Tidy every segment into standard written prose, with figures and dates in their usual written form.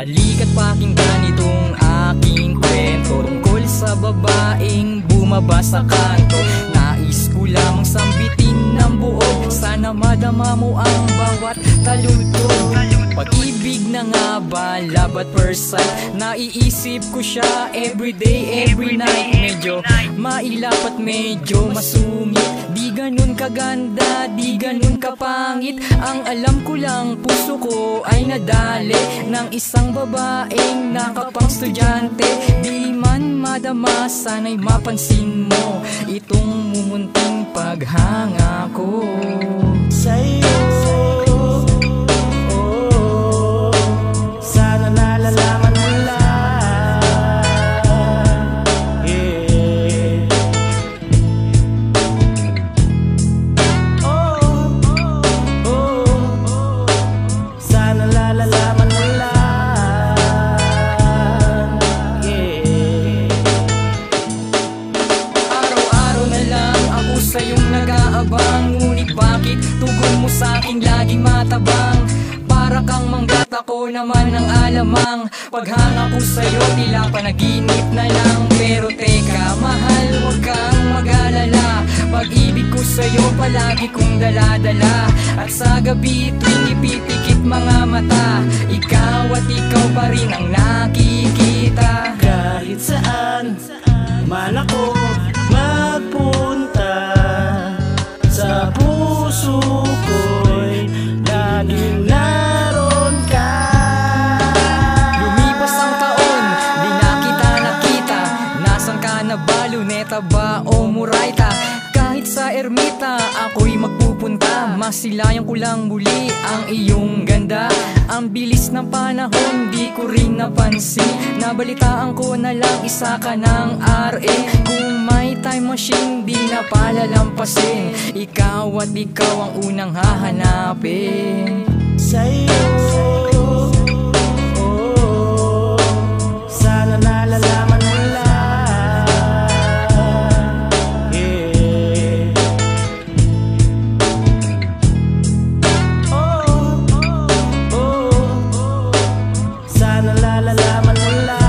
Halika't pakinggan itong aking kwento tungkol sa babaeng bumaba sa kanto. Nais ko lamang sambitin ng buo, sana madama mo ang bawat taludtog. Pag-ibig na nga ba, love at first sight? Naiisip ko siya everyday, every night. Medyo mailap at medyo masungit, di ganun kaganda, di ganun kapangit. Ang alam ko lang, puso ko ay nadali ng isang babaeng nakapang estudyante. Di man madama, sana'y mapansin mo itong mumunting paghanga ko sa'yo. Ngunit bakit tugon mo sa'king laging matabang? Para kang manggat, ako naman ang alamang. Paghanga ko sa'yo, tila panaginip na lang. Pero teka, mahal, huwag kang mag-alala. Pag-ibig ko sa'yo, palagi kong dala-dala. At sa gabi, tuwing ipitikit mga mata, ikaw at ikaw pa rin ang nakikita. Kahit saan man ako magpunta, sa puso ko'y laging naroon ka. Lumipas ang taon, di na kita nakita. Nasaan ka na ba, Luneta ba o Murayta? Kahit sa ermita ako'y magpupunta, masilayan ko lang muli ang iyong ganda. Ang bilis ng panahon, di ko rin napansin. Nabalitaan ko na lang isa ka ng RA. Kung may time machine, di na palalampasin. Ikaw at ikaw ang unang hahanapin sa'yo. Sana nalalaman mo lang. Sana nalalaman mo lang.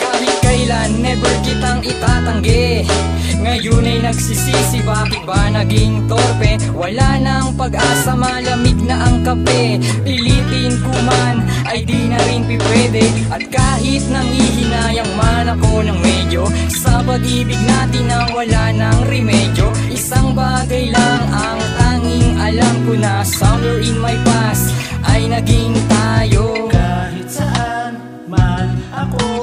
Kahit kailan, never kitang itatanggi. Ngayon ay nagsisisi, bakit ba naging torpe? Wala nang pag-asa, malamig na ang kape. Pilitin ko man, ay di na rin pipwede. At kahit nangihinayang man ako ng medyo, sa pag-ibig natin na wala nang remedyo. Isang bagay lang ang tanging alam ko, na somewhere in my past ay naging tayo. Kahit saan man ako